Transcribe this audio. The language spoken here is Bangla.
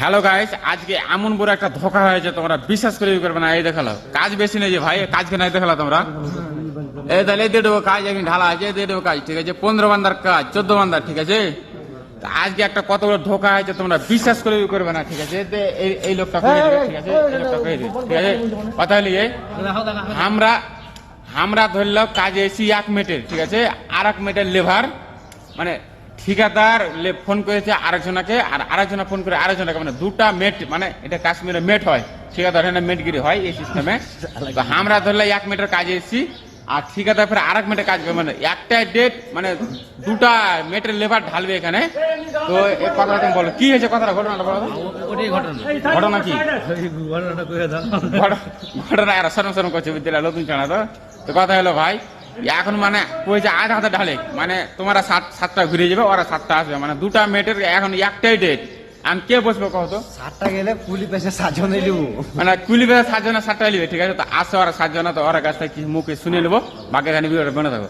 হ্যালো গাইস, আজকে এমন বড় একটা ধোকা হয়েছে তোমরা বিশ্বাস করে করবে না। এই দেখালো কাজ বেশি নেই যে ভাই, কাজকে নাই দেখালো তোমরা। এই তাহলে দিয়ে দেবো কাজ, এখন ঢালা আছে দিয়ে দেবো কাজ, ঠিক আছে। 15 বান্দার কাজ, 14 বান্দার, ঠিক আছে। তা আজকে একটা কত বড় ধোকা হয়েছে তোমরা বিশ্বাস করে করবে না, ঠিক আছে। এই লোকটা কয়ে দিবে, ঠিক আছে, এই লোকটা কয়ে দিবে, ঠিক আছে। কথা হলি আমরা ধরলাম কাজে এসি 1 মিনিটের, ঠিক আছে। আর 1 মিনিটের লেভার মানে ঠিকাদার ফোন করেছে আরেকজনকে, আর আরেকজনা ফোন করে আরেকজনকে, মানে দুটা মেট, মানে এটা কাশ্মীরে মেট হয়, ঠিকাদার এখানে মেটগিরি হয় এই সিস্টেমে। তো আমরা ধরলে 1 মিনিটের কাজে এসেছি, আর ঠিকাদার ফের আরেক মিনিটের কাজ করবে, মানে একটাই ডেট, মানে দুটা মেটের লেবার ঢালবে এখানে। তো এই কথাটা তুমি বলো, কি হয়েছে কথাটা, ঘটনাটা বলো। ঘটনা কি ঘটনা আর সরম করছে বিদ্যালয় নতুন জানা। তো কথা হলো ভাই, এখন মানে কইছে আধা হাতে ঢালে, মানে তোমরা 7টা ঘুরে যাবে, ওরা 7টা আসবে, মানে দুটা মেটের এখন একটাই ডেট। আমি কে বসবো কহ তো? 7টা গেলে কুলি পেশে 7 জনে নিব, মানে কুলি বেলা 7 জনা 7টা নিবে, ঠিক আছে। তো আসো ওরা 7 জনা, তো ওরা কাছ থেকে মুখে শুনে নেবো, বাকি এখানে ভিডিওটা বনে থাকো।